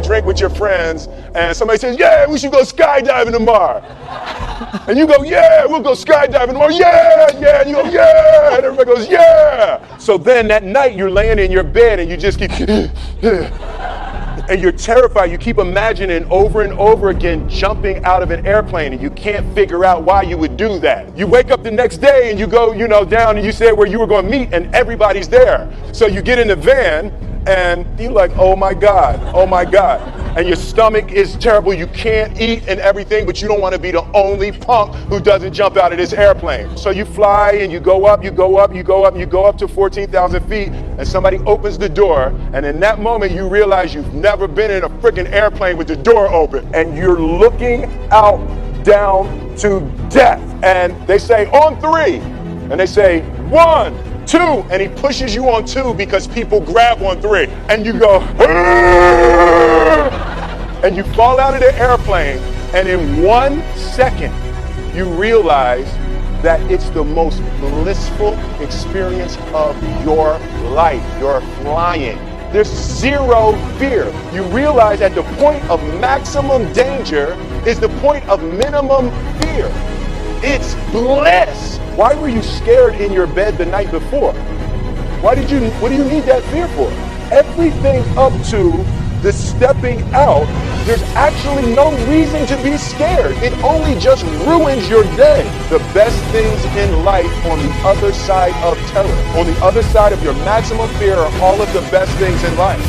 a drink with your friends and somebody says, yeah, we should go skydiving tomorrow. And you go, yeah, we'll go skydiving tomorrow. Yeah, yeah. And you go, yeah. And everybody goes, yeah. So then that night you're laying in your bed and you just keep, and you're terrified. You keep imagining over and over again jumping out of an airplane and you can't figure out why you would do that. You wake up the next day and you go, down and you say where you were going to meet and everybody's there. So you get in the van and you're like, oh my God. And your stomach is terrible. You can't eat and everything, but you don't want to be the only punk who doesn't jump out of this airplane. So you fly and you go up to 14,000 feet and somebody opens the door. And in that moment, you realize you've never been in a freaking airplane with the door open and you're looking out down to death. And they say on 3 and they say 1, 2, and he pushes you on 2 because people grab on 3 and you go, and you fall out of the airplane and in 1 second you realize that it's the most blissful experience of your life. You're flying. There's zero fear. You realize that the point of maximum danger is the point of minimum fear. It's bliss. Why were you scared in your bed the night before? What do you need that fear for? Everything up to the stepping out, there's actually no reason to be scared. It only just ruins your day. The best things in life on the other side of terror, on the other side of your maximum fear are all of the best things in life.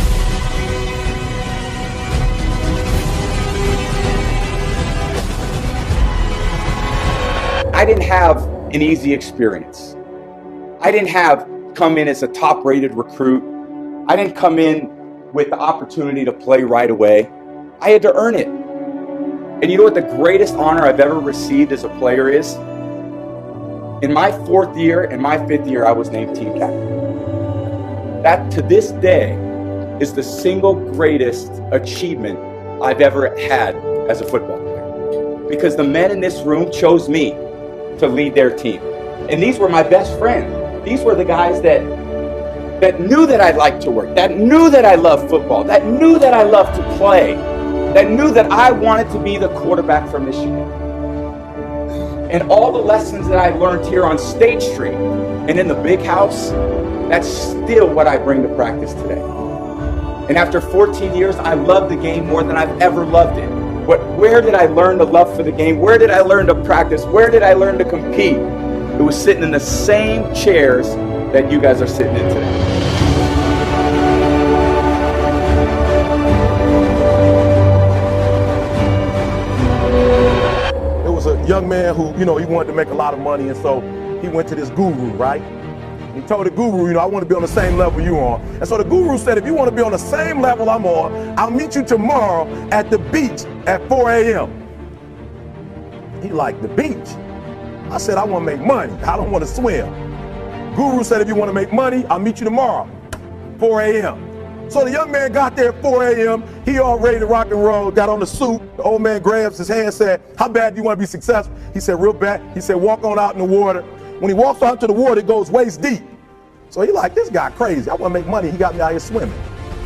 I didn't have an easy experience. I didn't come in as a top-rated recruit. I didn't come in with the opportunity to play right away. I had to earn it. And you know what the greatest honor I've ever received as a player is? In my 4th year and my 5th year, I was named team captain. That, to this day, is the single greatest achievement I've ever had as a football player. Because the men in this room chose me to lead their team. And these were my best friends. These were the guys that knew that I liked to work, that knew that I loved football, that knew that I loved to play, that knew that I wanted to be the quarterback for Michigan. And all the lessons that I learned here on State Street and in the big house, that's still what I bring to practice today. And after 14 years, I love the game more than I've ever loved it. But where did I learn the love for the game? Where did I learn to practice? Where did I learn to compete? It was sitting in the same chairs that you guys are sitting in today. There was a young man who, he wanted to make a lot of money, and so he went to this guru, right? He told the guru, I want to be on the same level you on. And so the guru said, if you want to be on the same level I'm on, I'll meet you tomorrow at the beach at 4 a.m. He liked the beach. I said, I want to make money. I don't want to swim. Guru said, if you want to make money, I'll meet you tomorrow, 4 a.m. So the young man got there at 4 a.m. He all ready to rock and roll, got on the suit. The old man grabs his hand and said, how bad do you want to be successful? He said, real bad. He said, walk on out in the water. When he walks out to the water, it goes waist deep. So he like, this guy crazy. I want to make money. He got me out here swimming.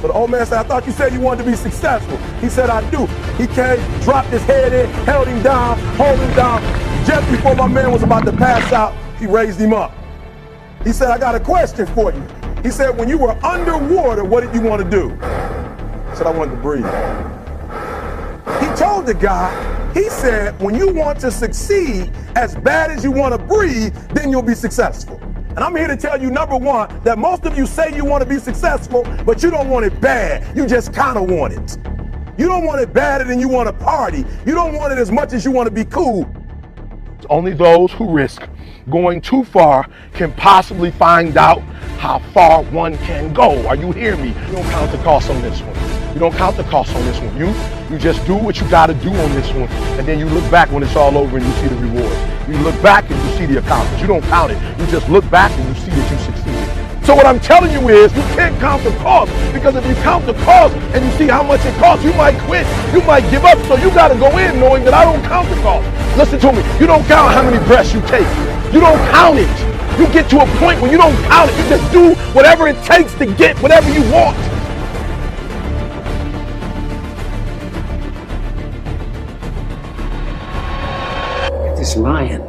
So the old man said, I thought you said you wanted to be successful. He said, I do. He came, dropped his head in, held him down, hold him down. Just before my man was about to pass out, he raised him up. He said, I got a question for you. He said, when you were underwater, what did you want to do? I said, I wanted to breathe. He told the guy, he said, when you want to succeed as bad as you want to breathe, then you'll be successful. And I'm here to tell you, number one, that most of you say you want to be successful, but you don't want it bad. You just kind of want it. You don't want it badder than you want to party. You don't want it as much as you want to be cool. Only those who risk going too far can possibly find out how far one can go. Are you hearing me? You don't count the cost on this one. You don't count the cost on this one. You just do what you got to do on this one, and then you look back when it's all over and you see the rewards. You look back and you see the accomplishments. You don't count it. You just look back and you see that you succeeded. So what I'm telling you is, you can't count the cost, because if you count the cost and you see how much it costs, you might quit. You might give up. So you got to go in knowing that I don't count the cost. Listen to me. You don't count how many breaths you take. You don't count it. You get to a point where you don't count it. You just do whatever it takes to get whatever you want. this lion.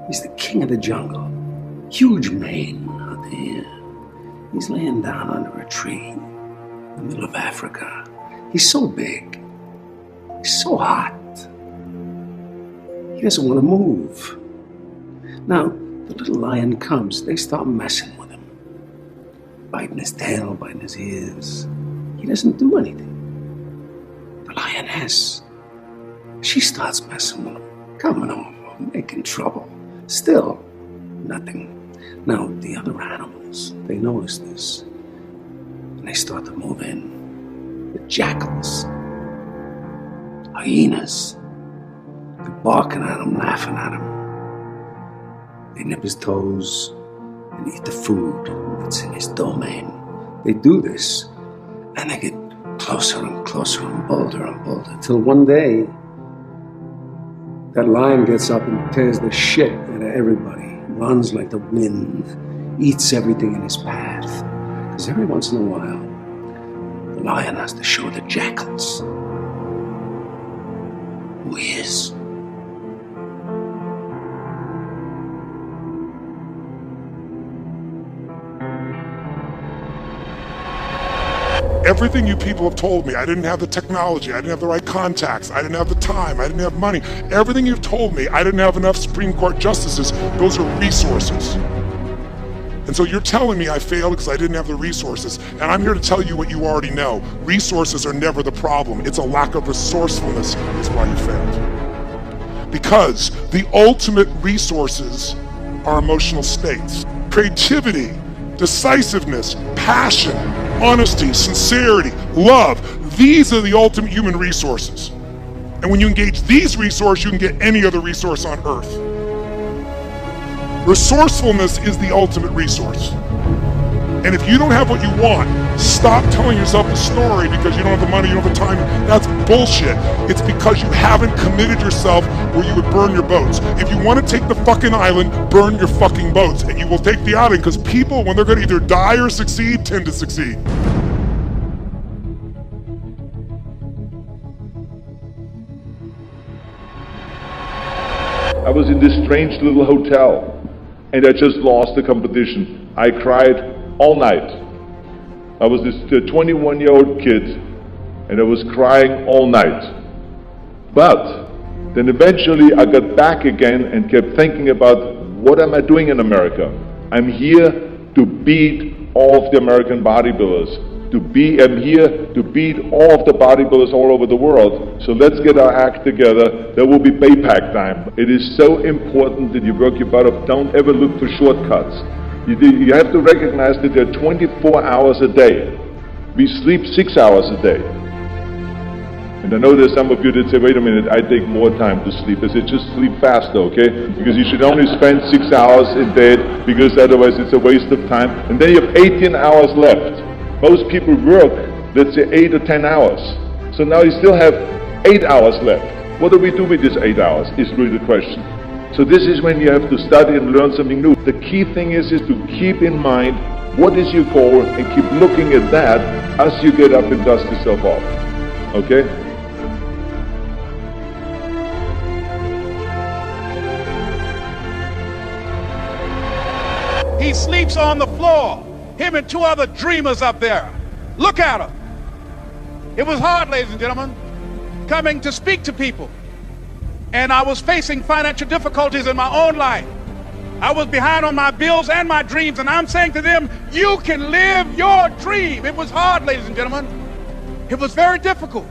He's the king of the jungle. Huge mane out there. He's laying down under a tree in the middle of Africa. He's so big. He's so hot. He doesn't want to move. Now, the little lion comes. They start messing with him. Biting his tail, biting his ears. He doesn't do anything. The lioness, she starts messing with him, coming over, making trouble. Still, nothing. Now, the other animals, they notice this, and they start to move in. The jackals, hyenas, they're barking at him, laughing at him. They nip his toes and eat the food that's in his domain. They do this, and they get closer and closer and bolder, till one day, that lion gets up and tears the shit out of everybody, runs like the wind, eats everything in his path. Because every once in a while, the lion has to show the jackals who he is. Everything you people have told me, I didn't have the technology, I didn't have the right contacts, I didn't have the time, I didn't have money. Everything you've told me, I didn't have enough Supreme Court justices. Those are resources. And so you're telling me I failed because I didn't have the resources. And I'm here to tell you what you already know. Resources are never the problem. It's a lack of resourcefulness is why you failed. Because the ultimate resources are emotional states. Creativity, decisiveness, passion, honesty, sincerity, love. These are the ultimate human resources. And when you engage these resources, you can get any other resource on earth. Resourcefulness is the ultimate resource. And if you don't have what you want, stop telling yourself a story because you don't have the money, you don't have the time. That's bullshit. It's because you haven't committed yourself where you would burn your boats. If you want to take the fucking island, burn your fucking boats. And you will take the island because people, when they're going to either die or succeed, tend to succeed. I was in this strange little hotel and I just lost the competition. I cried all night. I was this 21-year-old kid and I was crying all night. But then eventually I got back again and kept thinking about what am I doing in America? I'm here to beat all of the American bodybuilders. I'm here to beat all of the bodybuilders all over the world. So let's get our act together. There will be payback time. It is so important that you work your butt off. Don't ever look for shortcuts. You have to recognize that there are 24 hours a day. We sleep 6 hours a day. And I know there's some of you that say, wait a minute, I take more time to sleep. I said, just sleep faster, okay? Because you should only spend 6 hours in bed, because otherwise it's a waste of time. And then you have 18 hours left. Most people work, let's say 8 or 10 hours. So now you still have 8 hours left. What do we do with these 8 hours is really the question. So this is when you have to study and learn something new. The key thing is to keep in mind what is your goal and keep looking at that as you get up and dust yourself off. Okay? He sleeps on the floor. Him and 2 other dreamers up there. Look at him. It was hard, ladies and gentlemen, coming to speak to people. And I was facing financial difficulties in my own life. I was behind on my bills and my dreams, and I'm saying to them, you can live your dream. It was hard, ladies and gentlemen. It was very difficult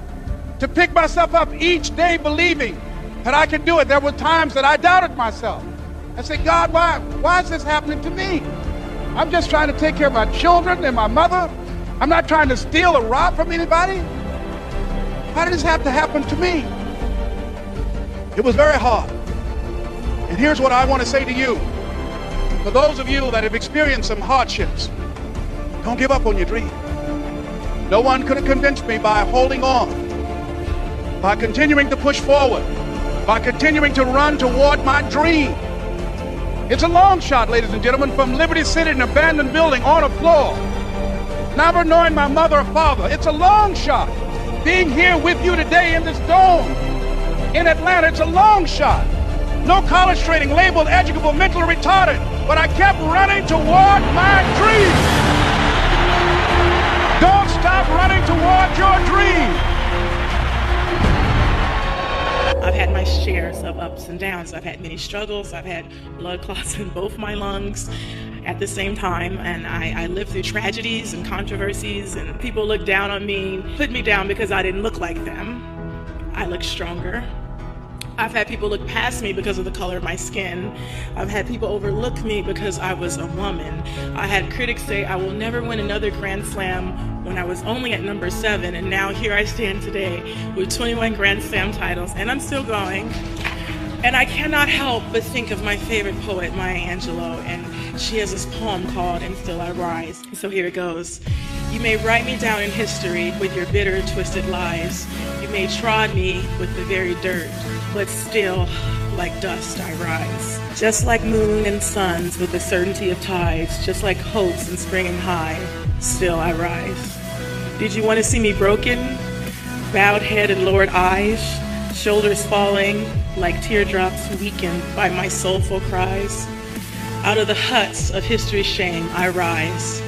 to pick myself up each day believing that I could do it. There were times that I doubted myself. I said, God, why is this happening to me? I'm just trying to take care of my children and my mother. I'm not trying to steal or rob from anybody. Why did this have to happen to me? It was very hard. And here's what I want to say to you. For those of you that have experienced some hardships, don't give up on your dream. No one could have convinced me by holding on, by continuing to push forward, by continuing to run toward my dream. It's a long shot, ladies and gentlemen, from Liberty City, an abandoned building on a floor, never knowing my mother or father. It's a long shot being here with you today in this dome. in Atlanta. It's a long shot. No college training, labeled educable, mentally retarded. But I kept running toward my dream. Don't stop running toward your dream. I've had my shares of ups and downs. I've had many struggles. I've had blood clots in both my lungs at the same time, and I lived through tragedies and controversies, and people looked down on me, put me down because I didn't look like them. I look stronger. I've had people look past me because of the color of my skin. I've had people overlook me because I was a woman. I had critics say I will never win another Grand Slam when I was only at number 7, and now here I stand today with 21 Grand Slam titles, and I'm still going. And I cannot help but think of my favorite poet, Maya Angelou, and she has this poem called "And Still I Rise." So here it goes. You may write me down in history with your bitter, twisted lies. You may trod me with the very dirt, but still, like dust, I rise. Just like moon and suns with the certainty of tides, just like hopes in spring and high, still I rise. Did you want to see me broken? Bowed head and lowered eyes, shoulders falling like teardrops weakened by my soulful cries. Out of the huts of history's shame, I rise.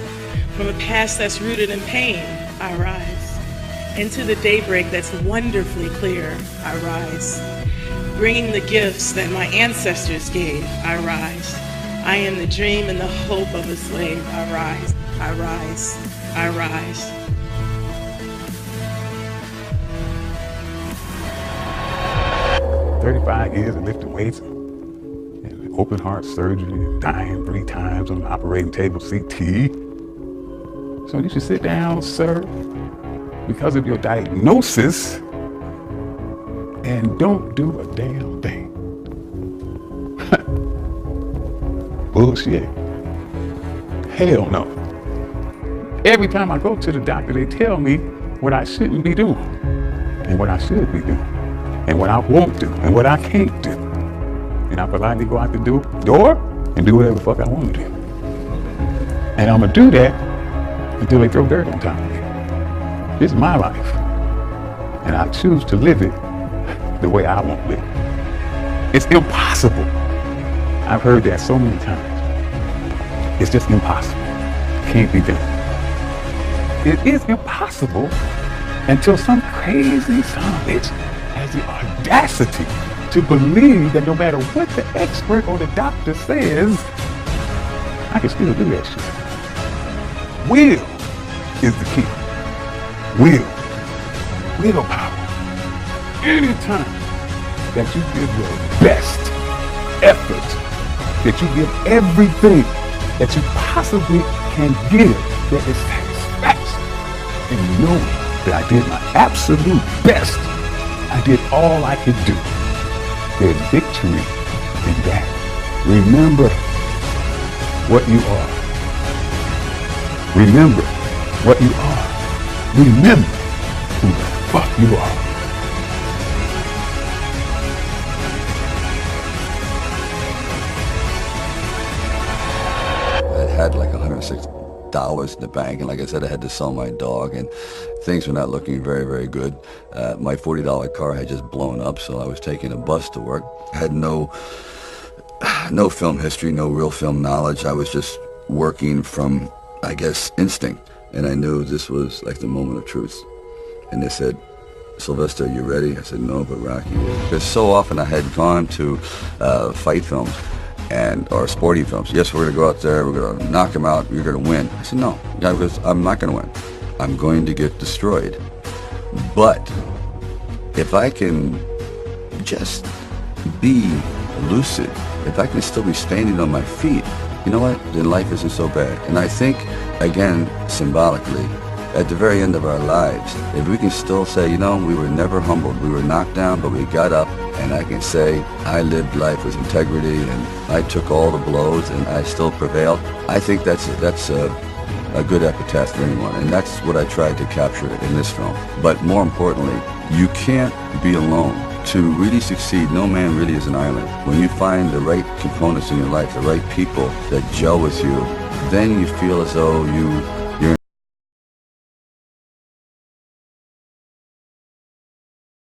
From a past that's rooted in pain, I rise. Into the daybreak that's wonderfully clear, I rise. Bringing the gifts that my ancestors gave, I rise. I am the dream and the hope of a slave, I rise, I rise, I rise. Years of lifting weights and open heart surgery, dying 3 times on the operating table, CT. So you should sit down, sir, because of your diagnosis, and don't do a damn thing. Bullshit. Hell no. Every time I go to the doctor, they tell me what I shouldn't be doing and what I should be doing, and what I won't do, and what I can't do. And I politely go out the door and do whatever the fuck I want to do. And I'm gonna do that until they throw dirt on top of me. This is my life. And I choose to live it the way I want to live it. It's impossible. I've heard that so many times. It's just impossible. Can't be done. It is impossible until some crazy son of a bitch has the audacity to believe that no matter what the expert or the doctor says, I can still do that shit. Will is the key. Willpower. Anytime that you give your best effort, that you give everything that you possibly can give, that is satisfaction, and know that I did my absolute best. I did all I could do. There's victory in that. Remember what you are. Remember what you are. Remember who the fuck you are. I had like $106 in the bank, and like I said, I had to sell my dog, and things were not looking very, very good. My $40 car had just blown up, so I was taking a bus to work. I had no film history, no real film knowledge. I was just working from, I guess, instinct, and I knew this was like the moment of truth. And they said, "Sylvester, you ready?" I said, "No, but Rocky is." Because so often I had gone to fight films or sporting films. "Yes, we're going to go out there, we're going to knock him out, you're going to win." I said, "No, because I'm not going to win. I'm going to get destroyed. But if I can just be lucid, if I can still be standing on my feet, you know what, then life isn't so bad." And I think, again, symbolically, at the very end of our lives, if we can still say, you know, we were never humbled, we were knocked down, but we got up, and I can say, I lived life with integrity, and I took all the blows, and I still prevailed, I think that's a good epitaph for anyone, and that's what I tried to capture in this film. But more importantly, you can't be alone. To really succeed, no man really is an island. When you find the right components in your life, the right people that gel with you, then you feel as though you